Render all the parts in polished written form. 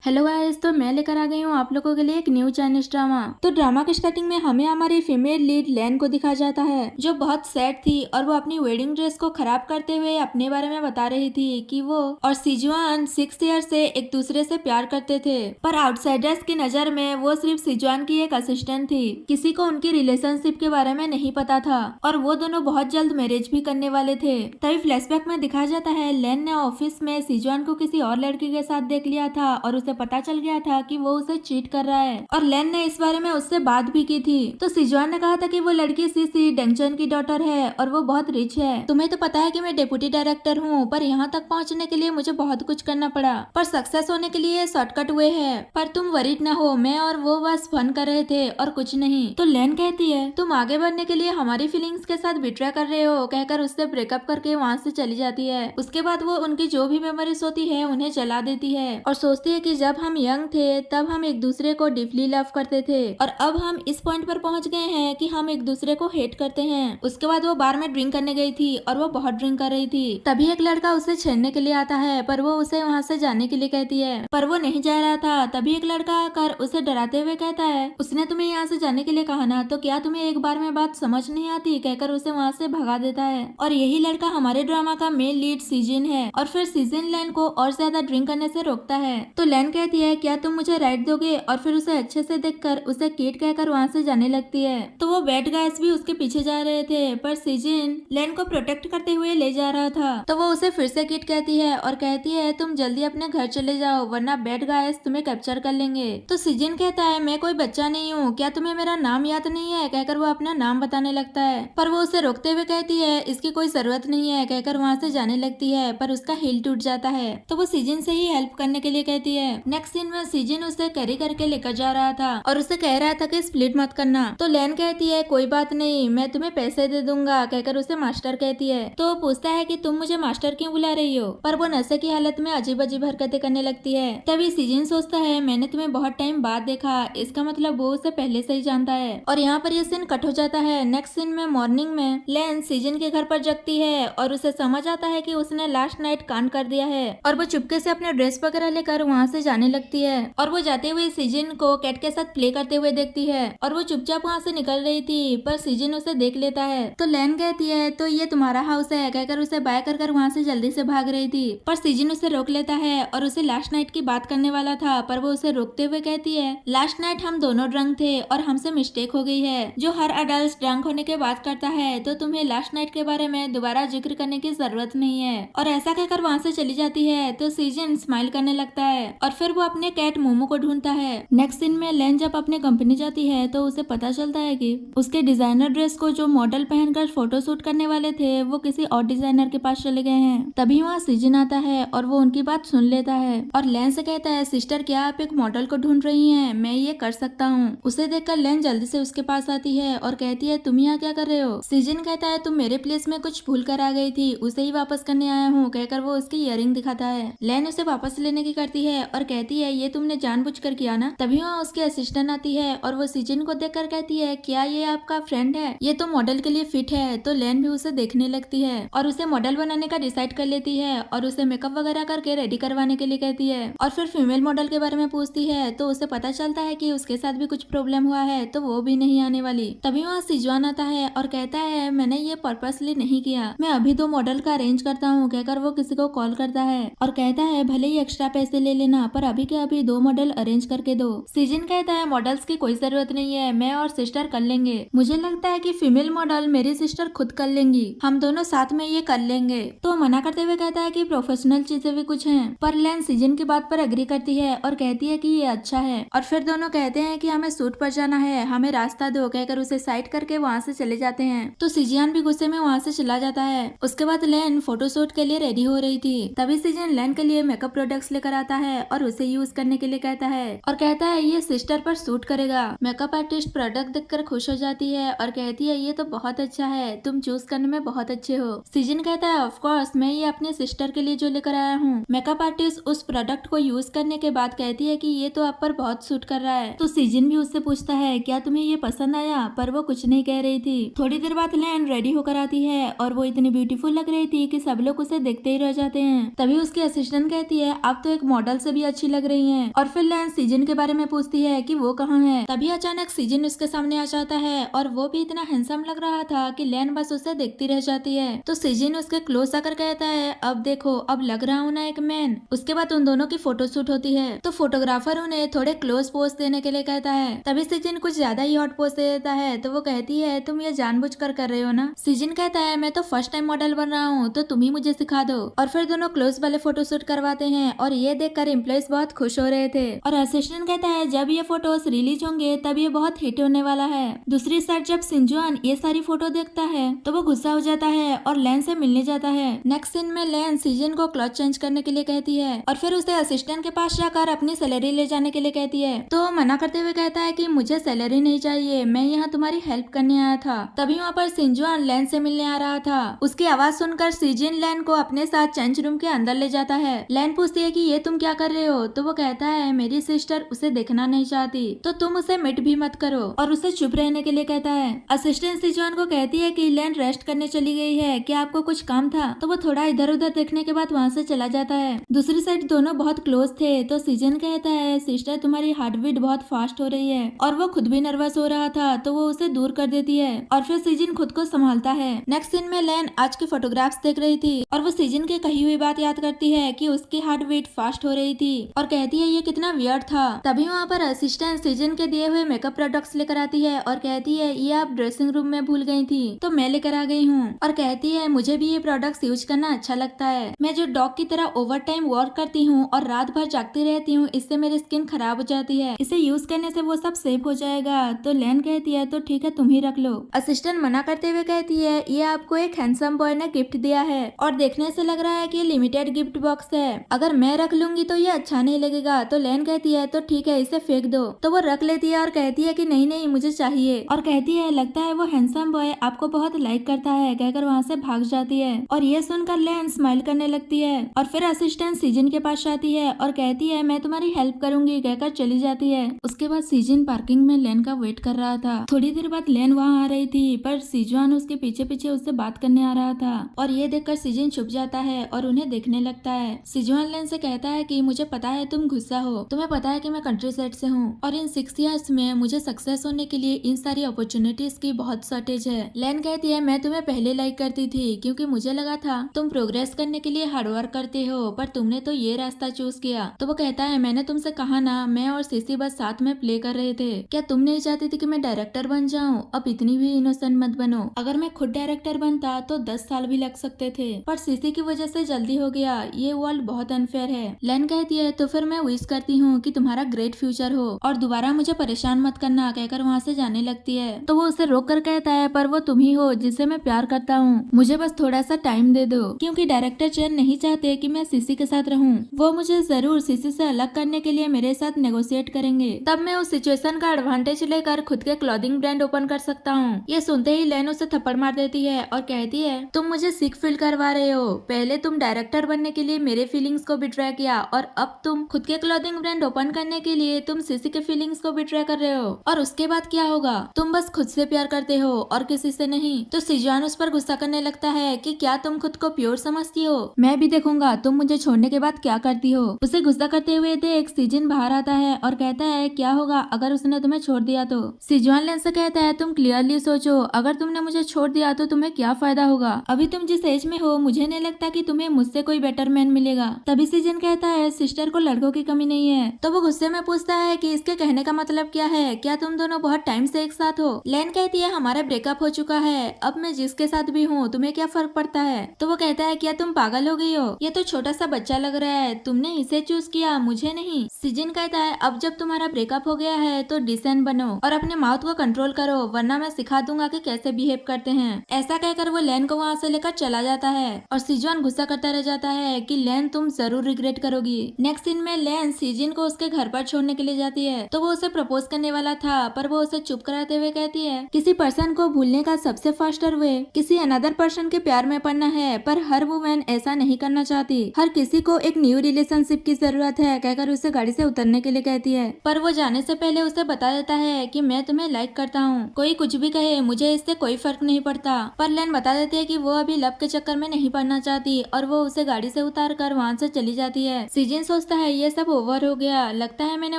Hello guys, तो मैं लेकर आ गई हूँ आप लोगों के लिए एक न्यू चाइनीज ड्रामा। तो ड्रामा के स्टार्टिंग में हमें हमारी फीमेल लीड लैन को दिखाया जाता है, जो बहुत सैड थी और वो अपनी वेडिंग ड्रेस को खराब करते हुए अपने बारे में बता रही थी कि वो और सिजुआन 6 ईयर से एक दूसरे से प्यार करते थे, पर आउटसाइडर्स की नजर में वो सिर्फ सिजुआन की एक असिस्टेंट थी। किसी को उनकी रिलेशनशिप के बारे में नहीं पता था और वो दोनों बहुत जल्द मैरिज भी करने वाले थे। तभी फ्लैशबैक में दिखाया जाता है लैन ने ऑफिस में सिजुआन को किसी और लड़की के साथ देख लिया था और उसे पता चल गया था कि वो उसे चीट कर रहा है और लेन ने इस बारे में उससे बात भी की थी। तो सिजुआन ने कहा था कि वो लड़की सीसी डेंगचन की डॉटर है और वो बहुत रिच है। तुम्हें तो पता है कि मैं डिप्टी डायरेक्टर हूँ, पर यहाँ तक पहुँचने के लिए मुझे बहुत कुछ करना पड़ा, पर सक्सेस होने के लिए शॉर्टकट वे है। पर तुम वरीड न हो, मैं और वो बस फन कर रहे थे और कुछ नहीं। तो लेन कहती है तुम आगे बढ़ने के लिए हमारी फीलिंग्स के साथ बिट्रे कर रहे हो, कहकर उससे ब्रेकअप करके वहाँ से चली जाती है। उसके बाद वो उनकी जो भी मेमोरीज होती है उन्हें जला देती है और सोचती है कि जब हम यंग थे तब हम एक दूसरे को डीपली लव करते थे और अब हम इस पॉइंट पर पहुंच गए हैं कि हम एक दूसरे को हेट करते हैं। उसके बाद वो बार में ड्रिंक करने गई थी और वो बहुत ड्रिंक कर रही थी। तभी एक लड़का उसे छेड़ने के लिए आता है, पर वो उसे वहाँ से जाने के लिए कहती है, पर वो नहीं जा रहा था। तभी एक लड़का आकर उसे डराते हुए कहता है उसने तुम्हें यहाँ से जाने के लिए कहा ना, तो क्या तुम्हें एक बार में बात समझ नहीं आती, कहकर उसे वहाँ से भगा देता है। और यही लड़का हमारे ड्रामा का मेन लीड सीजन है और फिर सीजन लैन को और ज्यादा ड्रिंक करने से रोकता है। तो लैन कहती है क्या तुम मुझे राइड दोगे, और फिर उसे अच्छे से देखकर उसे किड कहकर वहाँ से जाने लगती है। तो वो बैड गाइस भी उसके पीछे जा रहे थे, पर सीजन लैन को प्रोटेक्ट करते हुए ले जा रहा था। तो वो उसे फिर से किड कहती है और कहती है तुम जल्दी अपने घर चले जाओ वरना बैड गाइस तुम्हें कैप्चर कर लेंगे। तो सीजन कहता है मैं कोई बच्चा नहीं हूँ, क्या तुम्हें मेरा नाम याद नहीं है, कहकर वो अपना नाम बताने लगता है। पर वो उसे रोकते हुए कहती है इसकी कोई जरूरत नहीं है, कहकर वहाँ से जाने लगती है। पर उसका हिल टूट जाता है तो वो सीजन से ही हेल्प करने के लिए कहती है। नेक्स्ट सीन में सीजन उसे कैरी करके लेकर जा रहा था और उसे कह रहा था कि स्प्लिट मत करना। तो लैन कहती है कोई बात नहीं, मैं तुम्हें पैसे दे दूंगा, कहकर उसे मास्टर कहती है। तो वो पूछता है कि तुम मुझे मास्टर क्यों बुला रही हो, पर वो नशे की हालत में अजीब अजीब हरकतें करने लगती है। तभी सीजन सोचता है मैंने तुम्हें बहुत टाइम बाद देखा, इसका मतलब वो उसे पहले से ही जानता है। और यहाँ पर यह सीन कट हो जाता है। नेक्स्ट सीन में मॉर्निंग में लैन सीजन के घर पर जगती है और उसे समझ आता है कि उसने लास्ट नाइट कांड कर दिया है और वो चुपके से अपने ड्रेस वगैरह लेकर वहाँ से जाने लगती है। और वो जाते हुए सीजन को कैट के साथ प्ले करते हुए देखती है और वो चुपचाप वहाँ से निकल रही थी, पर सीजन उसे देख लेता है। तो लैन कहती है तो ये तुम्हारा हाउस है, कहकर उसे बाय कर वहाँ से जल्दी से भाग रही थी, पर सीजन उसे रोक लेता है और उसे लास्ट नाइट की बात करने वाला था। पर वो उसे रोकते हुए कहती है लास्ट नाइट हम दोनों ड्रंक थे और हमसे मिस्टेक हो गई है, जो हर अडल्ट ड्रंक होने के बाद करता है, तो तुम्हें लास्ट नाइट के बारे में दोबारा जिक्र करने की जरूरत नहीं है। और ऐसा कहकर वहाँ से चली जाती है। तो सीजन स्माइल करने लगता है और फिर वो अपने कैट मोमो को ढूंढता है। नेक्स्ट सीन में लैन जब अपने कंपनी जाती है तो उसे पता चलता है कि उसके डिजाइनर ड्रेस को जो मॉडल पहनकर फोटोशूट करने वाले थे वो किसी और डिजाइनर के पास चले गए हैं। तभी वहाँ सीजन आता है और वो उनकी बात सुन लेता है और लैन से कहता है सिस्टर क्या आप एक मॉडल को ढूंढ रही हैं, मैं ये कर सकता हूँ। उसे देखकर लैन जल्दी से उसके पास आती है और कहती है तुम यहाँ क्या कर रहे हो। सीजन कहता है तुम मेरे प्लेस में कुछ भूल कर आ गई थी, उसे ही वापस करने आया हूँ, कहकर वो उसकी इयररिंग दिखाता है। लैन उसे वापस लेने की करती है और कहती है ये तुमने जानबूझकर किया ना। तभी वहाँ उसकी असिस्टेंट आती है और वो सीजन को देखकर कहती है क्या ये आपका फ्रेंड है, ये तो मॉडल के लिए फिट है। तो लैन भी उसे देखने लगती है और उसे मॉडल बनाने का डिसाइड कर लेती है और उसे मेकअप वगैरह करके रेडी करवाने के लिए कहती है और फिर फीमेल मॉडल के बारे में पूछती है। तो उसे पता चलता है कि उसके साथ भी कुछ प्रॉब्लम हुआ है तो वो भी नहीं आने वाली। तभी वहाँ सिजुआन आता है और कहता है मैंने ये पर्पसली नहीं किया, मैं अभी 2 मॉडल का अरेंज करता हूँ, कहकर वो किसी को कॉल करता है और कहता है भले ही एक्स्ट्रा पैसे ले लेना, पर अभी के अभी 2 मॉडल अरेंज करके दो। सीजन कहता है मॉडल्स की कोई जरूरत नहीं है, मैं और सिस्टर कर लेंगे, मुझे लगता है कि फीमेल मॉडल मेरी सिस्टर खुद कर लेंगी, हम दोनों साथ में ये कर लेंगे। तो मना करते हुए कहता है कि प्रोफेशनल चीजें भी कुछ हैं, पर लैन सीजन की बात पर एग्री करती है और कहती है कि ये अच्छा है। और फिर दोनों कहते हैं कि हमें शूट पर जाना है, हमें रास्ता दो, कहकर उसे साइड करके वहाँ से चले जाते हैं। तो सीजन भी गुस्से में वहाँ से चला जाता है। उसके बाद लैन फोटोशूट के लिए रेडी हो रही थी। तभी सीजन लैन के लिए मेकअप प्रोडक्ट्स लेकर आता है और उसे यूज करने के लिए कहता है और कहता है ये सिस्टर पर सूट करेगा। मेकअप आर्टिस्ट प्रोडक्ट देखकर खुश हो जाती है और कहती है ये तो बहुत अच्छा है, तुम चूज करने में बहुत अच्छे हो। सीजन कहता है ऑफ कोर्स मैं ये अपने सिस्टर के लिए जो लेकर आया हूँ। मेकअप आर्टिस्ट उस प्रोडक्ट को यूज करने के बाद कहती है कि ये तो आप पर बहुत सूट कर रहा है। तो सीजन भी उससे पूछता है क्या तुम्हें ये पसंद आया, पर वो कुछ नहीं कह रही थी। थोड़ी देर बाद लैन रेडी होकर आती है और वो इतनी ब्यूटीफुल लग रही थी कि सब लोग उसे देखते ही रह जाते हैं। तभी उसकी असिस्टेंट कहती है आप तो एक मॉडल से भी अच्छी लग रही है। और फिर लैन सीजन के बारे में पूछती है कि वो कहाँ है। तभी अचानक सीजन उसके सामने आ जाता है और वो भी इतना हैंडसम लग रहा था कि लैन बस उसे देखती रह जाती है। तो सीजन उसके क्लोज आकर कहता है, अब देखो, अब लग रहा हूँ ना एक मैन। उसके बाद उन दोनों की फोटोशूट होती है। तो फोटोग्राफर उन्हें थोड़े क्लोज पोज देने के लिए कहता है। तभी सीजन कुछ ज्यादा ही हॉट पोज दे देता है। तो वो कहती है, तुम ये जानबूझकर कर रहे हो ना। सीजन कहता है, मैं तो फर्स्ट टाइम मॉडल बन रहा हूँ, तो तुम ही मुझे सिखा दो। और फिर दोनों क्लोज वाले फोटोशूट करवाते हैं और ये देखकर एम्प्लॉइज बहुत खुश हो रहे थे। और असिस्टेंट कहता है, जब ये फोटोज रिलीज होंगे तब ये बहुत हिट होने वाला है। दूसरी साइड जब सिंजुआन ये सारी फोटो देखता है तो वो गुस्सा हो जाता है और लैन से मिलने जाता है। नेक्स्ट सीन में लैन सीजन को क्लॉथ चेंज करने के लिए कहती है और फिर उसे असिस्टेंट के पास जाकर अपनी सैलरी ले जाने के लिए कहती है। तो मना करते हुए कहता है कि मुझे सैलरी नहीं चाहिए, मैं यहाँ तुम्हारी हेल्प करने आया था। तभी वहाँ पर सिंजुआन लैन से मिलने आ रहा था। उसकी आवाज सुनकर सीजन लैन को अपने साथ चेंज रूम के अंदर ले जाता है। लैन पूछती है कि ये तुम क्या कर रहे हो। तो वो कहता है, मेरी सिस्टर उसे देखना नहीं चाहती, तो तुम उसे मिट भी मत करो, और उसे चुप रहने के लिए कहता है। असिस्टेंट सिजुआन को कहती है कि लैन रेस्ट करने चली गई है, क्या आपको कुछ काम था। तो वो थोड़ा इधर उधर देखने के बाद वहाँ से चला जाता है। दूसरी साइड दोनों बहुत क्लोज थे। तो सीजन कहता है, सिस्टर तुम्हारी हार्ट बीट बहुत फास्ट हो रही है, और वो खुद भी नर्वस हो रहा था, तो वो उसे दूर कर देती है और फिर सीजन खुद को संभालता है। नेक्स्ट सीन में लैन आज के फोटोग्राफ्स देख रही थी और वो सीजन की कही हुई बात याद करती है कि उसकी हार्ट बीट फास्ट हो रही थी और कहती है ये कितना वियर्ड था। तभी वहाँ पर असिस्टेंट सीजन के दिए हुए मेकअप प्रोडक्ट्स लेकर आती है और कहती है, ये आप ड्रेसिंग रूम में भूल गई थी, तो मैं लेकर आ गई हूँ। और कहती है, मुझे भी ये प्रोडक्ट्स यूज करना अच्छा लगता है, मैं जो डॉग की तरह ओवर टाइम वर्क करती हूँ और रात भर जागती रहती हूँ, इससे मेरी स्किन खराब हो जाती है, इसे यूज करने से वो सब सेफ हो जाएगा। तो लैन कहती है, तो ठीक है तुम ही रख लो। असिस्टेंट मना करते हुए कहती है, ये आपको एक हैंडसम बॉय ने गिफ्ट दिया है और देखने से लग रहा है कि ये लिमिटेड गिफ्ट बॉक्स है, अगर मैं रख लूंगी तो ये अच्छा नहीं लगेगा। तो लैन कहती है, तो ठीक है इसे फेंक दो। तो वो रख लेती है और कहती है कि नहीं नहीं मुझे चाहिए, और कहती है, लगता है वो हैंडसम बॉय आपको बहुत लाइक करता है, कहकर वहाँ से भाग जाती है। और ये सुनकर लैन स्माइल करने लगती है और फिर असिस्टेंट सीजन के पास जाती है और कहती है, मैं तुम्हारी हेल्प करूंगी, कहकर चली जाती है। उसके बाद सीजन पार्किंग में लैन का वेट कर रहा था। थोड़ी देर बाद लैन वहाँ आ रही थी, पर सीजुआन उसके पीछे पीछे उससे बात करने आ रहा था और ये देखकर सीजन छुप जाता है और उन्हें देखने लगता है। सीजुआन लैन से कहता है कि मुझे पता है तुम गुस्सा हो, तुम्हें पता है कि मैं कंट्री साइड से हूँ और इन 6 इयर्स में मुझे सक्सेस होने के लिए इन सारी अपॉर्चुनिटीज की बहुत शॉर्टेज है। लैन कहती है, मैं तुम्हें पहले लाइक करती थी क्योंकि मुझे लगा था तुम प्रोग्रेस करने के लिए हार्डवर्क करते हो, पर तुमने तो ये रास्ता चूज किया। तो वो कहता है, मैंने तुमसे कहा ना, मैं और सीसी बस साथ में प्ले कर रहे थे, क्या तुम नहीं चाहती थी कि मैं डायरेक्टर बन जाऊं? अब इतनी भी इनोसेंट मत बनो, अगर मैं खुद डायरेक्टर बनता तो 10 साल भी लग सकते थे, पर सीसी की वजह से जल्दी हो गया, ये वर्ल्ड बहुत अनफेयर है। लैन कहती है, तो फिर मैं विश करती हूँ कि तुम्हारा ग्रेट फ्यूचर हो और दोबारा मुझे परेशान मत करना, कहकर वहाँ से जाने लगती है। तो वो उसे रोक कर कहता है, पर वो तुम ही हो जिसे मैं प्यार करता हूँ, मुझे बस थोड़ा सा टाइम दे दो, क्योंकि डायरेक्टर चैन नहीं चाहते कि मैं सीसी के साथ रहूं। वो मुझे जरूर सीसी से अलग करने के लिए मेरे साथ नेगोशिएट करेंगे, तब मैं उस सिचुएशन का एडवांटेज लेकर खुद के क्लॉथिंग ब्रांड ओपन कर सकता हूँ। ये सुनते ही लैन उसे थप्पड़ मार देती है और कहती है, तुम मुझे सिक फील करवा रहे हो, पहले तुम डायरेक्टर बनने के लिए मेरे फीलिंग्स को बिट्रे किया और अब तुम खुद के क्लॉथिंग ब्रांड ओपन करने के लिए तुम सीसी के फीलिंग्स को बिट्रे कर रहे हो, और उसके बाद क्या होगा? तुम बस खुद से प्यार करते हो और किसी से नहीं। तो सीजुआन उस पर गुस्सा करने लगता है कि क्या तुम खुद को प्योर समझती हो, मैं भी देखूंगा तुम मुझे छोड़ने के बाद क्या करती हो। उसे गुस्सा करते हुए देख सीजन बाहर आता है और कहता है, क्या होगा अगर उसने तुम्हें छोड़ दिया तो? सीजुआन लैन से कहता है, तुम क्लियरली सोचो, अगर तुमने मुझे छोड़ दिया तो तुम्हें क्या फायदा होगा? अभी तुम जिस एज में हो मुझे नहीं लगता कि तुम्हें मुझसे कोई बेटर मैन मिलेगा। तभी सीजन कहता है, सिस्टर को लड़कों की कमी नहीं है। तो वो गुस्से में पूछता है कि इसके कहने का मतलब क्या है, क्या तुम दोनों बहुत टाइम से एक साथ हो? लैन कहती है, हमारा ब्रेकअप हो चुका है, अब मैं जिसके साथ भी हूँ तुम्हें क्या फर्क पड़ता है? तो वो कहता है, क्या तुम पागल हो गई हो, ये तो छोटा सा बच्चा लग रहा है, तुमने इसे चूज किया मुझे नहीं। सीजन कहता है, अब जब तुम्हारा ब्रेकअप हो गया है तो डिसेंट बनो और अपने माउथ को कंट्रोल करो, वरना मैं सिखा दूंगा कि कैसे बिहेव करते हैं। ऐसा कहकर वो लैन को वहाँ से लेकर चला जाता है और सीजुआन गुस्सा करता रह जाता है कि लैन तुम जरूर रिग्रेट करोगी। नेक्स्ट सीन में लैन सीजन को उसके घर पर छोड़ने के लिए जाती है। तो वो उसे प्रपोज करने वाला था, पर वो उसे चुप कराते हुए कहती है, किसी पर्सन को भूलने का सबसे फास्टर वे किसी अनदर पर्सन के प्यार में पड़ना है, पर हर वुमेन ऐसा नहीं करना चाहती, हर किसी को एक न्यू रिलेशनशिप की जरूरत है, कहकर उसे गाड़ी से उतरने के लिए कहती है। पर वो जाने से पहले उसे बता देता है कि मैं तुम्हें लाइक करता हूँ, कोई कुछ भी कहे मुझे इससे कोई फर्क नहीं पड़ता। पर लैन बता देती है कि वो अभी लव के चक्कर में नहीं पड़ना चाहती और वो उसे गाड़ी से उतार कर वहाँ से चली जाती है। सीजन सोचता सोचता है ये सब ओवर हो गया, लगता है मैंने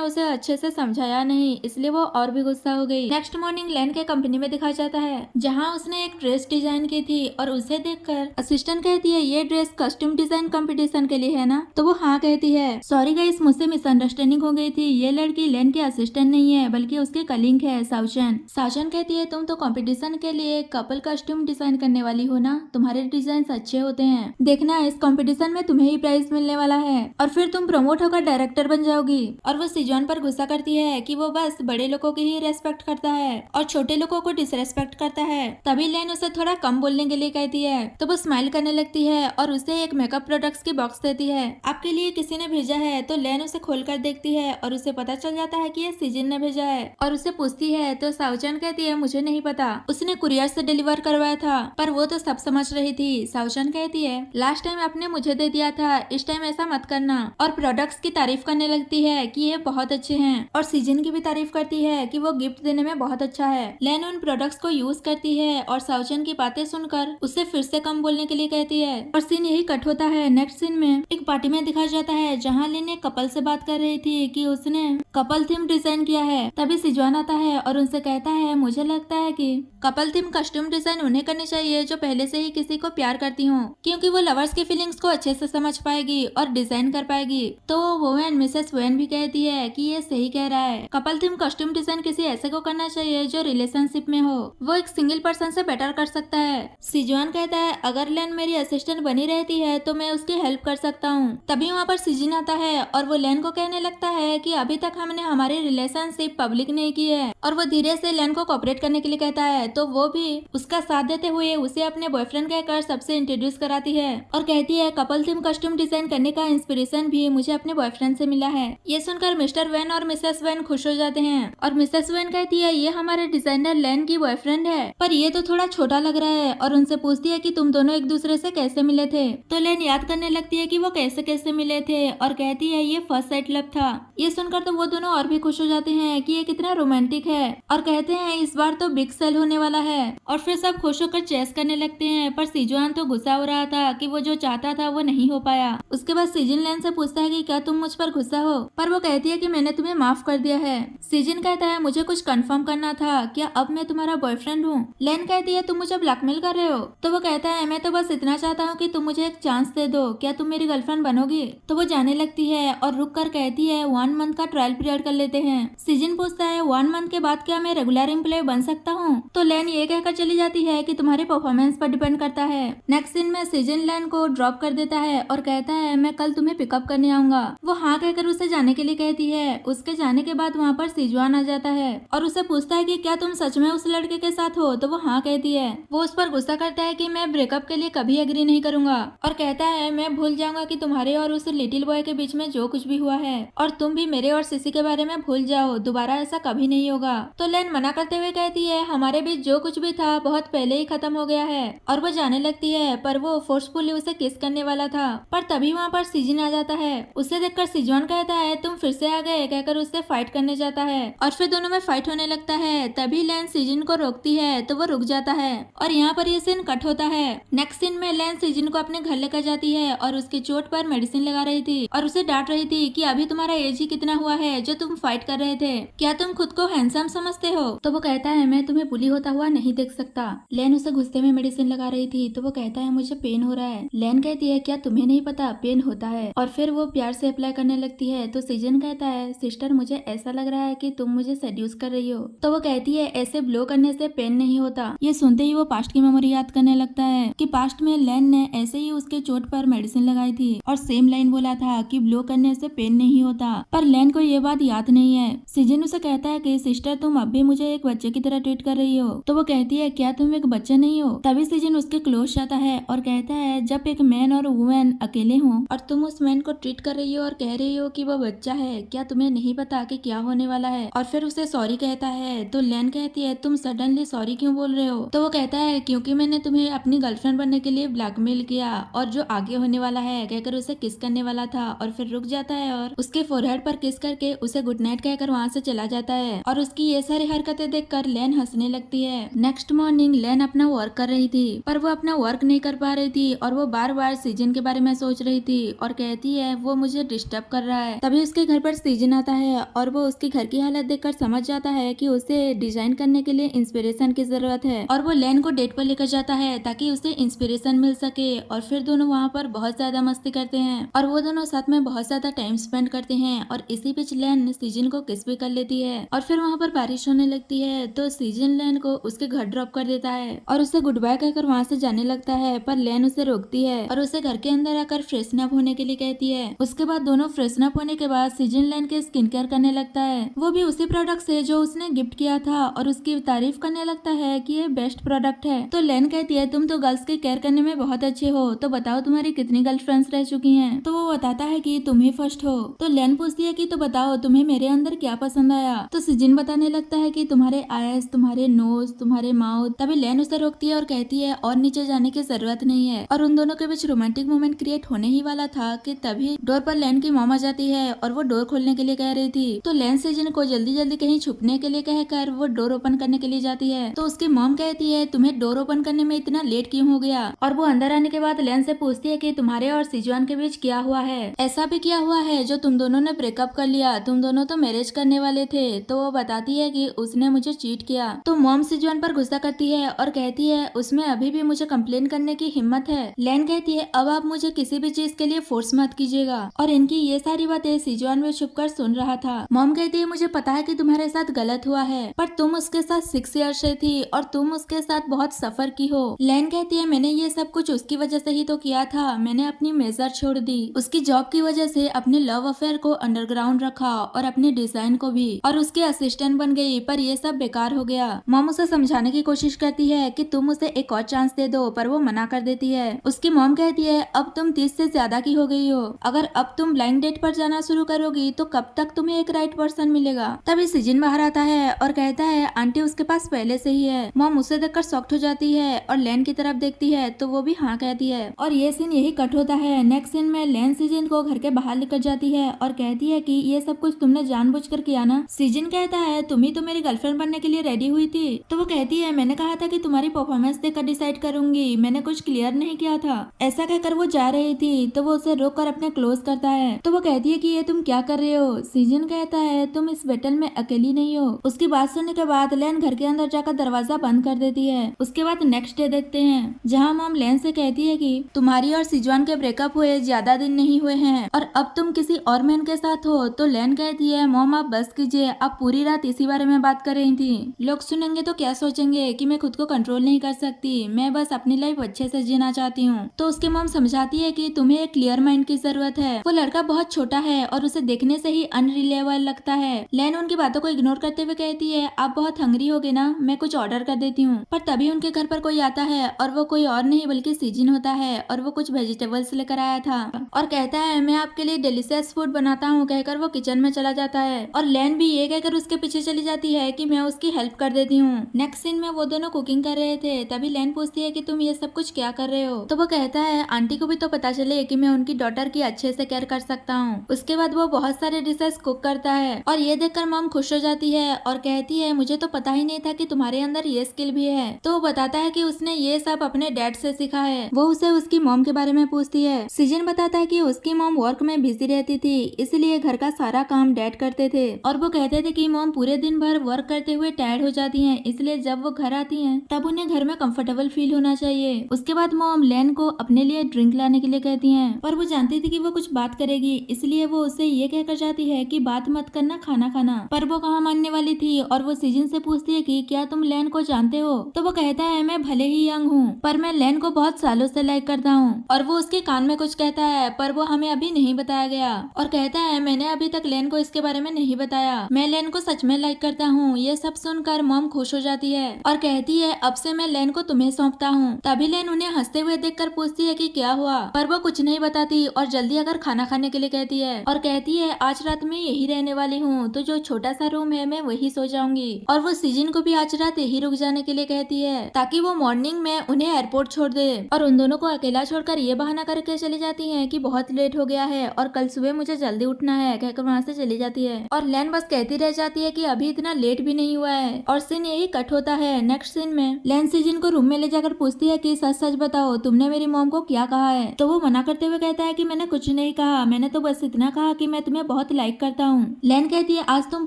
उसे अच्छे से समझाया नहीं, इसलिए वो और भी गुस्सा हो गई। नेक्स्ट मॉर्निंग लैन के कंपनी में दिखाया जाता है जहाँ उसने एक ड्रेस डिजाइन की थी और उसे देखकर असिस्टेंट कहती है ये ड्रेस कस्ट्यूम डिजाइन कंपटीशन के लिए है ना, तो वो हाँ कहती है। सॉरी गाइस, मुझसे मिसअंडरस्टैंडिंग हो गई थी, ये लड़की लैन की असिस्टेंट नहीं है बल्कि उसके कलीग है साउचन। साउचन कहती है तुम तो कंपटीशन के लिए कपल कस्ट्यूम डिजाइन करने वाली हो ना, तुम्हारे डिजाइन अच्छे होते हैं, देखना इस कंपटीशन में तुम्हें ही प्राइज मिलने वाला है और फिर तुम प्रमोट होकर डायरेक्टर बन जाओगी। और वो सिजॉन पर गुस्सा करती है कि वो बस बड़े लोगों की ही रेस्पेक्ट करता है और छोटे लोगों को डिसरेस्पेक्ट करता है। तभी लैन उसे थोड़ा कम बोलने के लिए कहती है तो वो स्माइल करने लगती है और उसे एक मेकअप प्रोडक्ट्स की बॉक्स देती है। आपके लिए किसी ने भेजा है, तो लैन उसे खोलकर देखती है और उसे पता चल जाता है कि ये सिजन ने भेजा है और उसे पूछती है तो साउचन कहती है मुझे नहीं पता, उसने कुरियर से डिलीवर करवाया था, पर वो तो सब समझ रही थी। साउचन कहती है लास्ट टाइम आपने मुझे दे दिया था, इस टाइम ऐसा मत करना, और प्रोडक्ट्स की तारीफ करने लगती है कि ये बहुत अच्छे हैं और सीजन की भी तारीफ करती है कि वो गिफ्ट देने में बहुत अच्छा है। लैन उन प्रोडक्ट्स को यूज करती है और साउचन की बातें सुनकर उसे फिर से कम बोलने के लिए कहती है और सीन यही कट होता है। नेक्स्ट सीन में एक पार्टी में दिखाया जाता है जहाँ लैन एक कपल से बात कर रही थी कि उसने कपल थीम डिजाइन किया है। तभी सिजवान आता है और उनसे कहता है मुझे लगता है कि कपल थीम कस्ट्यूम डिजाइन उन्हें करनी चाहिए जो पहले से ही किसी को प्यार करती हूँ, क्योंकि वो लवर्स की फीलिंग्स को अच्छे से समझ पाएगी और डिजाइन कर पाएगी। तो वोवेन मिसेस वेन भी कहती है कि ये सही कह रहा है, कपल थीम कस्ट्यूम डिजाइन किसी ऐसे को करना चाहिए जो रिलेशनशिप में हो, वो एक सिंगल पर्सन से बेटर कर सकता है। सिजवान कहता है अगर लैन मेरी असिस्टेंट बनी रहती है तो मैं उसकी हेल्प कर सकता हूँ। तभी वहाँ पर सिजन आता है और वो लैन को कहने लगता है कि अभी तक हमने हमारी रिलेशनशिप पब्लिक नहीं की है, और वो धीरे से लैन को कोऑपरेट करने के लिए कहता है। तो वो भी उसका साथ देते हुए उसे अपने बॉयफ्रेंड कहकर सबसे इंट्रोड्यूस कराती है और कहती है कपल थीम कस्ट्यूम डिजाइन करने का इंस्पिरेशन भी मुझे अपने बॉयफ्रेंड से मिला है। ये सुनकर मिस्टर वेन और मिसेस वेन खुश हो जाते हैं और मिसेस वेन कहती है ये हमारे डिजाइनर लैन की बॉयफ्रेंड है, पर ये तो थोड़ा छोटा लग रहा है, और उनसे पूछती है कि तुम दोनों एक दूसरे से कैसे मिले थे। तो लैन याद करने लगती है कि वो कैसे कैसे मिले थे और कहती है ये फर्स्ट साइट लव था। ये सुनकर तो वो दोनों और भी खुश हो जाते हैं कि ये कितना रोमांटिक है और कहते हैं इस बार तो बिग सेल होने वाला है, और फिर सब खुश होकर चेस करने लगते हैं। पर सिजवान तो गुस्सा हो रहा था कि वो जो चाहता था वो नहीं हो पाया। उसके बाद सीजन लैन से पूछता है कि क्या तुम मुझ पर गुस्सा हो, पर वो कहती है कि मैंने तुम्हें माफ कर दिया है। सीजन कहता है मुझे कुछ कंफर्म करना था, क्या अब मैं तुम्हारा बॉयफ्रेंड हूँ। लैन कहती है तुम मुझे ब्लैकमेल कर रहे हो। तो वो कहता है मैं तो बस इतना चाहता हूँ कि तुम मुझे एक चांस दे दो, क्या तुम मेरी गर्लफ्रेंड बनोगी। तो वो जाने लगती है और रुक कर कहती है 1 मंथ का ट्रायल पीरियड कर लेते हैं। सीजन पूछता है 1 मंथ के बाद क्या मैं रेगुलर एम्प्लॉय बन सकता हूँ। तो लैन ये कहकर चली जाती है कि तुम्हारे परफॉर्मेंस पर डिपेंड करता है। नेक्स्ट सीन में सीजन लैन को ड्रॉप कर देता है और कहता है मैं कल तुम्हें पिकअप करने आऊंगा। वो हाँ कहकर उसे जाने के लिए कहती है। उसके जाने के बाद वहाँ पर सिजवान आ जाता है और उसे पूछता है कि क्या तुम सच में उस लड़के के साथ हो। तो वो हाँ कहती है। वो उस पर गुस्सा करता है कि मैं ब्रेकअप के लिए कभी एग्री नहीं करूंगा और कहता है मैं भूल जाऊंगा कि तुम्हारे और उस लिटिल बॉय के बीच में जो कुछ भी हुआ है, और तुम भी मेरे और सिसी के बारे में भूल जाओ, दोबारा ऐसा कभी नहीं होगा। तो लैन मना करते हुए कहती है हमारे बीच जो कुछ भी था बहुत पहले ही खत्म हो गया है, और वो जाने लगती है। पर वो फोर्सफुली उसे किस करने वाला था, पर तभी वहाँ पर सीजन आ जाता है। उसे देखकर सिजवान कहता है तुम फिर से आ गए, कहकर उससे फाइट करने जाता है और फिर दोनों में फाइट होने लगता है। तभी लैन सीजन को रोकती है तो वो रुक जाता है और यहाँ पर ये सीन कट होता है। नेक्स्ट सीन में लैन सीजन को अपने घर लेकर जाती है और उसकी चोट पर मेडिसिन लगा रही थी और उसे डांट रही थी कि अभी तुम्हारा एज ही कितना हुआ है जो तुम फाइट कर रहे थे, क्या तुम खुद को हैंडसम समझते हो। तो वो कहता है मैं तुम्हें बुली होता हुआ नहीं देख सकता। लैन उसे गुस्से में मेडिसिन लगा रही थी तो वो कहता है मुझे पेन हो रहा है। लैन कहती है क्या तुम्हें नहीं पता पेन होता है, और फिर वो प्यार से अप्लाई करने लगती है। तो सीजन कहता है सिस्टर मुझे ऐसा लग रहा है कि तुम मुझे सेड्यूस कर रही हो। तो वो कहती है ऐसे ब्लो करने से पेन नहीं होता। ये सुनते ही वो पास्ट की मेमोरी याद करने लगता है कि पास्ट में लैन ने ऐसे ही उसके चोट पर मेडिसिन लगाई थी और सेम लाइन बोला था कि ब्लो करने से पेन नहीं होता, पर लैन को ये बात याद नहीं है। सीजन उसे कहता है कि सिस्टर तुम अब भी मुझे एक बच्चे की तरह ट्रीट कर रही हो। तो वो कहती है क्या तुम एक बच्चे नहीं हो। तभी सीजन उसके क्लोज जाता है और कहता है जब एक मैन और वुमेन अकेले हो और तुम उस मैन को ट्रीट कर रही हो और कह रही हो कि वो बच्चा है, क्या तुम्हें नहीं पता कि क्या होने वाला है। और फिर उसे सॉरी कहता है। तो लैन कहती है तुम सडनली सॉरी क्यों बोल रहे हो। तो वो कहता है क्योंकि मैंने तुम्हें अपनी गर्लफ्रेंड बनने के लिए ब्लैकमेल किया और जो आगे होने वाला है कहकर उसे किस करने वाला था, और फिर रुक जाता है और उसके फोरहेड पर किस करके उसे गुड नाइट कहकर वहाँ से चला जाता है। और उसकी ये सारी हरकतें देखकर लैन हंसने लगती है। नेक्स्ट मॉर्निंग लैन अपना वर्क कर रही थी पर वो अपना वर्क नहीं कर पा रही थी और वो बार बार सीजन के बारे में सोच रही थी और कहती है वो वो मुझे डिस्टर्ब कर रहा है। तभी उसके घर पर सीजन आता है और वो उसके घर की हालत देखकर समझ जाता है कि उसे डिजाइन करने के लिए इंस्पिरेशन की जरूरत है और वो लैन को डेट पर लेकर जाता है ताकि उसे इंस्पिरेशन मिल सके। और फिर दोनों वहाँ पर बहुत ज्यादा मस्ती करते हैं और वो दोनों साथ में बहुत ज्यादा टाइम स्पेंड करते हैं और इसी बीच लैन सीजन को किस भी कर लेती है। और फिर वहाँ पर बारिश होने लगती है तो सीजन लैन को उसके घर ड्रॉप कर देता है और उसे गुड बाय कहकर वहाँ से जाने लगता है, पर लैन उसे रोकती है और उसे घर के अंदर आकर फ्रेशन अप होने के लिए कहती है। उसके बाद दोनों फ्रेशन अप होने के बाद सीजन लैन के स्किन केयर करने लगता है, वो भी उसी प्रोडक्ट से जो उसने गिफ्ट किया था और उसकी तारीफ करने लगता है कि ये बेस्ट प्रोडक्ट है। तो लैन कहती है तुम तो गर्ल्स की केयर करने में बहुत अच्छे हो, तो बताओ तुम्हारी कितनी गर्लफ्रेंड्स रह चुकी हैं? तो वो बताता है कि तुम ही फर्स्ट हो। तो लैन पूछती है कि तो बताओ तुम्हें मेरे अंदर क्या पसंद आया? तो सीजन बताने लगता है कि तुम्हारे आईज, तुम्हारे नोज, तुम्हारे माउथ। तभी लैन उसे रोकती है और कहती है और नीचे जाने की जरूरत नहीं है। और उन दोनों के बीच रोमांटिक मोमेंट क्रिएट होने ही वाला था कि तभी डोर पर लैन की मॉम आ जाती है और वो डोर खोलने के लिए कह रही थी। तो लैन सीजन को जल्दी जल्दी कहीं छुपने के लिए कहकर वो डोर ओपन करने के लिए जाती है। तो उसकी मॉम कहती है तुम्हें डोर ओपन करने में इतना लेट क्यों हो गया? और वो अंदर आने के बाद लैन से पूछती है कि तुम्हारे और सिजुआन के बीच क्या हुआ है? ऐसा भी क्या हुआ है जो तुम दोनों ने ब्रेकअप कर लिया? तुम दोनों तो मैरिज करने वाले थे। तो वो बताती है कि उसने मुझे चीट किया। तो मॉम सिजुआन पर गुस्सा करती है और कहती है उसमें अभी भी मुझे कंप्लेन करने की हिम्मत है। लैन कहती है अब आप मुझे किसी भी चीज के लिए फोर्स मत कीजिएगा। और इनकी ये सारी बातें सिजुआन में छुपकर सुन रहा था। मॉम कहती है मुझे पता है कि तुम्हारे साथ गलत हुआ है, पर तुम उसके साथ 6 ईयर से थी और तुम उसके साथ बहुत सफर की हो। लैन कहती है मैंने ये सब कुछ उसकी वजह से ही तो किया था। मैंने अपनी मेजर छोड़ दी, उसकी जॉब की वजह से अपने लव अफेयर को अंडरग्राउंड रखा और अपने डिजाइन को भी, और उसके असिस्टेंट बन गई, पर ये सब बेकार हो गया। मॉम उसे समझाने की कोशिश करती है कि तुम उसे एक और चांस दे दो, पर वो मना कर देती है। उसकी मॉम कहती है अब तुम 30 से ज्यादा की हो गई हो, अगर अब तुम ब्लाइंड डेट पर जाना शुरू करोगी तो कब तक तुम्हें एक राइट पर्सन मिलेगा? तभी सीजन बाहर आता है और कहता है आंटी उसके पास पहले से ही है। मॉम उसे देखकर शॉक्ड हो जाती है और लैन की तरफ देखती है तो वो भी हाँ कहती है। और ये सीन यही कट होता है। नेक्स्ट सीन में लैन सीजन को घर के बाहर लेकर जाती है और कहती है कि ये सब कुछ तुमने जानबूझकर किया ना? सीजन कहता है तुम ही तो मेरी गर्लफ्रेंड बनने के लिए रेडी हुई थी। तो वो कहती है मैंने कहा था कि तुम्हारी परफॉर्मेंस देखकर डिसाइड करूंगी, मैंने कुछ क्लियर नहीं किया था। ऐसा कहकर वो जा रही थी तो वो उसे रोक कर अपने क्लोज करता है। तो वो कहती है कि ये तुम क्या कर रहे हो? सीजन कहता है तुम इस बैटल में अकेली नहीं हो। उसकी बात सुनने के बाद लैन घर के अंदर जाकर दरवाजा बंद कर देती है। उसके बाद नेक्स्ट डे देखते हैं जहाँ मॉम लैन से कहती है कि तुम्हारी और सिजुआन के ब्रेकअप हुए ज्यादा दिन नहीं हुए हैं और अब तुम किसी और मैन के साथ हो। तो लैन कहती है मॉम आप बस कीजिए, आप पूरी रात इसी बारे में बात कर रही थी। लोग सुनेंगे तो क्या सोचेंगे कि मैं खुद को कंट्रोल नहीं कर सकती, मैं बस अपनी लाइफ अच्छे से जीना चाहती हूँ। तो उसकी मॉम समझाती है कि तुम्हें एक क्लियर माइंड की जरूरत है। वो लड़का बहुत छोटा है और उसे देखने से ही अनरिलायबल लगता है। लैन उनकी बातों को इग्नोर करते हुए कहती है आप बहुत हंग्री होगे ना, मैं कुछ ऑर्डर कर देती हूँ। पर तभी उनके घर पर कोई आता है और वो कोई और नहीं बल्कि सीजन होता है और वो कुछ वेजिटेबल्स लेकर आया था और कहता है मैं आपके लिए डिलीशियस फूड बनाता हूँ, कहकर वो किचन में चला जाता है। और लैन भी ये कहकर उसके पीछे चली जाती है कि मैं उसकी हेल्प कर देती हूँ। नेक्स्ट सीन में वो दोनों कुकिंग कर रहे थे तभी लैन पूछती है कि तुम ये सब कुछ क्या कर रहे हो? तो वो कहता है आंटी को भी तो पता चले कि मैं उनकी डॉटर की अच्छे से केयर कर सकता हूँ। उसके बाद वो बहुत सारे डिशेस कुक करता है और ये देखकर मॉम खुश हो जाती है और कहती है मुझे तो पता ही नहीं था कि तुम्हारे अंदर ये स्किल भी है। तो वो बताता है कि उसने ये सब अपने डैड से सीखा है। वो उसे उसकी मॉम के बारे में पूछती है। सीजन बताता है कि उसकी मॉम वर्क में बिजी रहती थी, इसलिए घर का सारा काम डैड करते थे और वो कहते थे कि मॉम पूरे दिन भर वर्क करते हुए टायर्ड हो जाती हैं, इसलिए जब वो घर आती हैं तब उन्हें घर में कंफर्टेबल फील होना चाहिए। उसके बाद मॉम लैन को अपने लिए ड्रिंक लाने के लिए कहती हैं, पर वो जानती थी कि वो कुछ बात करेगी, इसलिए वो उससे ये कहकर जाती है कि बात मत करना, खाना खाना। पर वो कहाँ मानने वाली थी और वो सीजन से पूछती है कि क्या तुम लैन को जानते हो? तो वो कहता है मैं भले ही यंग हूँ पर मैं लैन को बहुत सालों से लाइक करता हूँ। और वो उसके कान में कुछ कहता है पर वो हमें अभी नहीं बताया गया और कहता है मैंने अभी तक लैन को इसके बारे में नहीं बताया, मैं लैन को सच में लाइक करता हूँ। ये सब सुनकर मॉम खुश हो जाती है और कहती है अब से मैं लैन को तुम्हें सौंपता हूँ। तभी लैन उन्हें हंसते हुए देखकर पूछती है कि क्या हुआ, पर वो कुछ नहीं बताती और जल्दी अगर खाना खाने के लिए कहती है और कहती है आज रात में यही रहने वाली हूँ, तो जो छोटा सा रूम है मैं वही सो जाऊंगी। और वो सीजन को भी आज रात यही रुक जाने के लिए कहती है ताकि वो मॉर्निंग में उन्हें एयरपोर्ट छोड़ दे। और उन दोनों को अकेला छोड़कर ये बहाना करके चली जाती है कि बहुत लेट हो गया है और कल सुबह मुझे जल्दी उठना है, कहकर वहाँ से चली जाती है। और लैन बस कहती रह जाती है कि अभी इतना लेट भी नहीं हुआ है और सीन यही कट होता है। नेक्स्ट सीन में लैन सीजन को रूम में ले जाकर पूछती है कि सच सच बताओ तुमने मेरी मॉम को क्या कहा है? तो वो मना करते हुए कहता है कि मैंने कुछ नहीं कहा, मैंने तो बस इतना कहा कि मैं तुम्हें बहुत लाइक करता हूँ। लैन कहती है आज तुम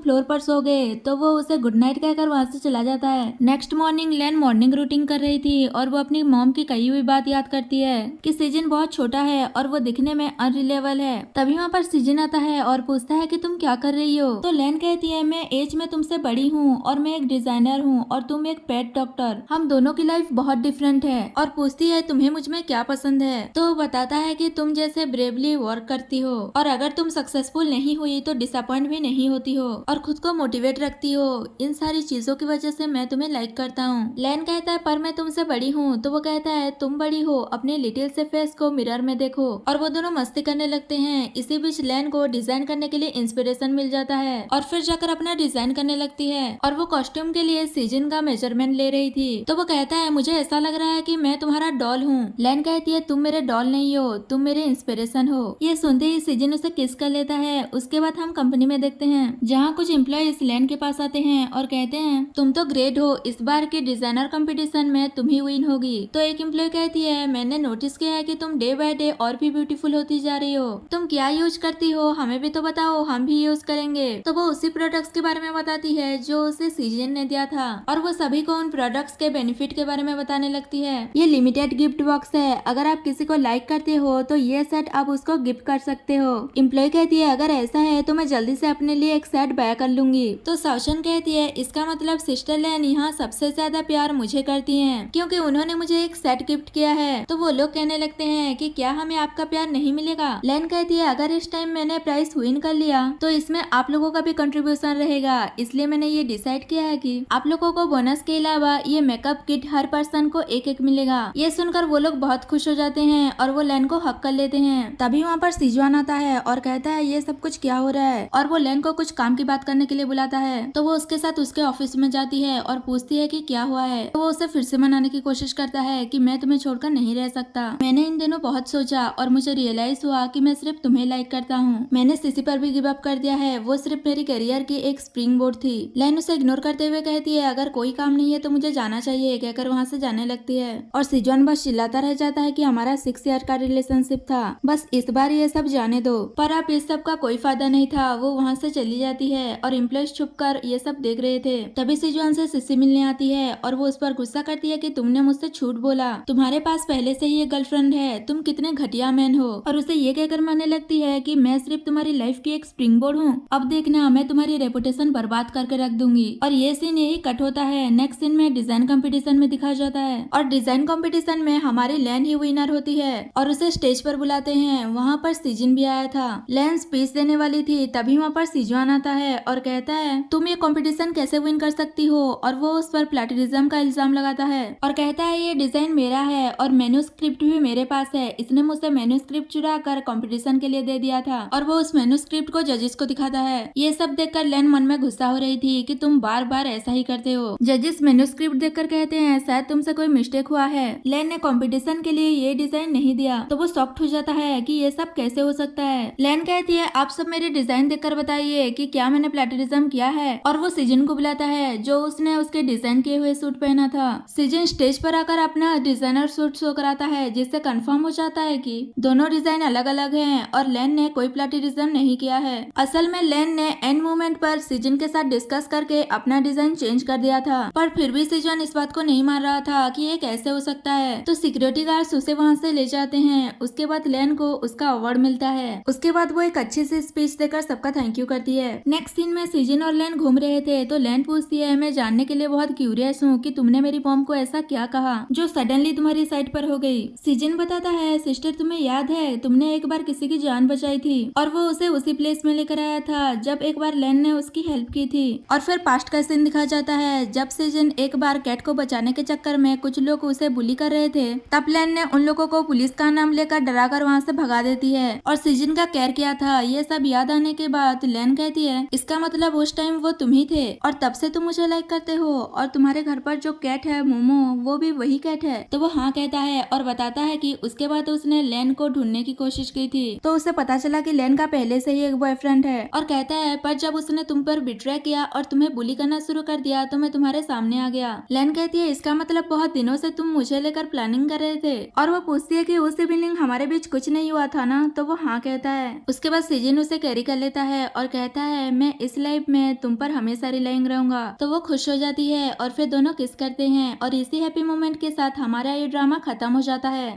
फ्लोर पर सो गए, तो वो उसे गुड नाइट कहकर वहाँ से चला जाता है। नेक्स्ट मॉर्निंग लैन मॉर्निंग रूटीन कर रही थी और वो अपनी मॉम की कही हुई बात याद करती है कि सीजन बहुत छोटा है और वो दिखने में अनरिलेबल है। तभी वहाँ पर सीजन आता है और पूछता है कि तुम क्या कर रही हो। तो लैन कहती है मैं एज में तुमसे बड़ी हूँ और मैं एक डिजाइनर हूँ और तुम एक पेट डॉक्टर, हम दोनों की लाइफ बहुत डिफरेंट है। और पूछती है तुम्हें मुझ में क्या पसंद है। तो वो बताता है कि तुम जैसे ब्रेवली वर्क करती हो और अगर तुम सक्सेसफुल नहीं हुई तो डिसअपॉइंट भी नहीं होती हो और खुद को मोटिवेट रखती हो। इन सारी चीजों की वजह से मैं तुम्हें लाइक करता हूँ। लैन कहता है पर मैं तुमसे बड़ी हूँ। तो वो कहता है तुम बड़ी हो, अपने लिटिल से फेस को मिरर में देखो। और वो दोनों मस्ती करने लगते हैं। इसी बीच लैन को डिजाइन करने के लिए इंस्पिरेशन मिल जाता है और फिर जाकर अपना डिजाइन करने लगती है और वो कॉस्ट्यूम के लिए सीजन का मेजरमेंट ले रही थी। तो वो कहता है मुझे ऐसा लग रहा है कि मैं तुम्हारा डॉल हूँ। लैन कहती है तुम मेरे डॉल नहीं हो, तुम मेरे इंस्पिरेशन हो। ये सुनते ही सीजन उसे किस कर लेता है। उसके बाद हम कंपनी में देखते हैं जहाँ कुछ एम्प्लॉयज लैन के पास आते हैं और कहते हैं तुम तो ग्रेट हो, इस बार के डिजाइनर कंपटीशन में तुम ही विन होगी। तो एक एम्प्लॉय कहती है मैंने नोटिस किया है कि तुम डे बाय डे और भी ब्यूटीफुल होती जा रही हो, तुम क्या यूज करती हो हमें भी तो बताओ, हम भी यूज करेंगे। तो वो उसी प्रोडक्ट्स के बारे में बताती है जो उसे सीजन ने दिया था और वो सभी को उन प्रोडक्ट्स के बेनिफिट के बारे में बताने लगती है। ये लिमिटेड गिफ्ट बॉक्स है, अगर आप किसी को लाइक करते हो तो ये सेट आप उसको गिफ्ट कर सकते हो। एम्प्लॉय कहती है अगर ऐसा है तो मैं जल्दी से अपने लिए एक सेट बाय कर लूंगी। तो साउशन कहती है इसका मतलब सिस्टर लैन यहाँ सबसे ज्यादा प्यार मुझे करती हैं क्योंकि उन्होंने मुझे एक सेट गिफ्ट किया है। तो वो लोग कहने लगते हैं कि क्या हमें आपका प्यार नहीं मिलेगा। लैन कहती है अगर इस टाइम मैंने प्राइस विन कर लिया तो इसमें आप लोगों का भी कंट्रीब्यूशन रहेगा, इसलिए मैंने ये डिसाइड किया है कि आप लोगों को बोनस के अलावा ये मेकअप किट हर पर्सन को एक एक मिलेगा। ये सुनकर वो लोग बहुत खुश हो जाते हैं और वो लैन को हक कर लेते हैं। तभी वहाँ पर सिजुआन आता है और कहता है ये सब कुछ क्या हो रहा है और वो लैन को कुछ काम की बात करने के लिए बुलाता है। तो वो उसके साथ उसके ऑफिस में जाती है और पूछती है कि क्या हुआ है। तो वो उसे फिर से मनाने की कोशिश करता है कि मैं तुम्हें छोड़कर नहीं रह सकता, मैंने इन दिनों बहुत सोचा और मुझे रियलाइज हुआ कि मैं सिर्फ तुम्हें लाइक करता हूँ, मैंने सीसी पर भी गिव अप कर दिया है, वो सिर्फ मेरी करियर की एक स्प्रिंग बोर्ड थी। लैन उसे इग्नोर करते हुए कहती है अगर कोई काम नहीं है तो मुझे जाना चाहिए कहकर वहाँ से जाने लगती है और सिजुआन बस चिल्लाता रह जाता है कि हमारा 6 ईयर का रिलेशनशिप था, बस इस बार ये सब जाने दो। पर अब इस सब का कोई फायदा नहीं था, वो वहाँ से चली जाती है और एम्प्लॉयज छुपकर ये सब देख रहे थे। तभी सिजुआन से सिसी मिलने आती है और वो उस पर गुस्सा करती है कि तुमने मुझसे झूठ बोला, तुम्हारे पास पहले से ही एक गर्लफ्रेंड है, तुम कितने घटिया मैन हो। और उसे ये कहकर मानने लगती है कि मैं सिर्फ तुम्हारी लाइफ की एक स्प्रिंग बोर्ड हूँ, अब देखना मैं तुम्हारी रेपुटेशन बर्बाद करके रख दूंगी। और ये सीन यही कट होता है। नेक्स्ट सीन में डिजाइन कंपटीशन में दिखाया जाता है और डिजाइन कंपटीशन में हमारी लैन ही विनर होती है और उसे स्टेज पर बुलाते हैं। वहाँ पर सीजन भी आया था, लैन स्पीच देने वाली थी। तभी वहाँ पर सिजुआन आता है और कहता है तुम ये कंपटीशन कैसे विन कर सकती हो, और वो उस पर प्लेटिनिज्म का इल्जाम लगाता है और कहता है ये डिजाइन मेरा है और मैन्युस्क्रिप्ट भी मेरे पास है, इसने मुझसे मैन्युस्क्रिप्ट चुरा कर कंपटीशन के लिए दे दिया था। और वो उस मैन्युस्क्रिप्ट को जजेस को दिखाता है। ये सब देखकर लैन मन में गुस्सा हो रही थी कि तुम बार बार ऐसा ही करते हो। जजेस मैन्युस्क्रिप्ट देखकर कहते हैं शायद तुमसे कोई मिस्टेक हुआ है, लैन ने कंपटीशन के लिए ये डिजाइन नहीं दिया। तो वो शॉक्ड हो जाता है कि ये सब कैसे हो सकता है। लैन कहती है आप सब मेरे डिजाइन देखकर बताइए कि क्या मैंने प्लेटिनिज्म किया है। और वो सीजन को बुलाता है जो उसने उसके डिजाइन किए हुए सूट पहना था। सीजन स्टेज पर आकर अपना डिजाइनर सूट शो कराता है जिससे कंफर्म हो जाता है कि दोनों डिजाइन अलग अलग हैं और लैन ने कोई प्लेटिनिज्म नहीं किया है। असल में लैन ने एंड मोमेंट पर सीजन के साथ डिस्कस करके अपना डिजाइन चेंज कर दिया था, पर फिर भी सीजन इस बात को नहीं मान रहा था कि ये कैसे हो सकता है। तो सिक्योरिटी गार्ड्स उसे वहाँ से ले जाते हैं। उसके बाद लैन को उसका अवार्ड मिलता है। उसके बाद वो एक अच्छी सी स्पीच देकर सबका थैंक यू करती है। नेक्स्ट सीन में सीजन और लैन घूम रहे थे तो लैन पूछती है मैं जानने के लिए बहुत क्यूरियस हूँ कि तुमने मेरी मॉम को ऐसा क्या कहा जो सडनली तुम्हारी साइड पर हो गई। सीजन बताता है सिस्टर तुम्हें याद है तुमने एक बार किसी की जान बचाई थी और वो उसे उसी प्लेस में लेकर आया था जब एक बार लैन ने उसकी हेल्प की थी। और फिर पास्ट का सीन दिखाया जाता है जब सीजन एक बार कैट को बचाने के चक्कर में कुछ लोग उसे बुली कर रहे थे, तब लैन ने उन लोगों को पुलिस का नाम लेकर डराकर वहाँ से भगा देती है और सीजन का केयर किया था। ये सब याद आने के बाद लैन कहती है इसका मतलब उस टाइम वो तुम ही थे और तब से तुम मुझे लाइक करते हो और तुम्हारे घर पर जो कैट है मोमो वो भी वही कैट है। तो वो हाँ कहता है और बताता है कि उसके बाद उसने लैन को ढूंढने की कोशिश की थी तो उसे पता चला कि लैन का पहले से ही एक बॉयफ्रेंड है और कहता है पर जब उसने तुम पर बिट्रे किया और तुम्हें बुली करना शुरू कर दिया तो मैं तुम्हारे सामने आ गया। लैन कहती है इसका मतलब बहुत दिनों से तुम मुझे लेकर प्लानिंग कर रहे थे और वो पूछती है कि उस इवनिंग हमारे बीच कुछ नहीं हुआ था था ना, तो वो हाँ कहता है। उसके बाद सिजिन उसे कैरी कर लेता है और कहता है मैं इस लाइफ में तुम पर हमेशा रिलाइंग रहूंगा। तो वो खुश हो जाती है और फिर दोनों किस करते हैं और इसी हैप्पी मोमेंट के साथ हमारा ये ड्रामा खत्म हो जाता है।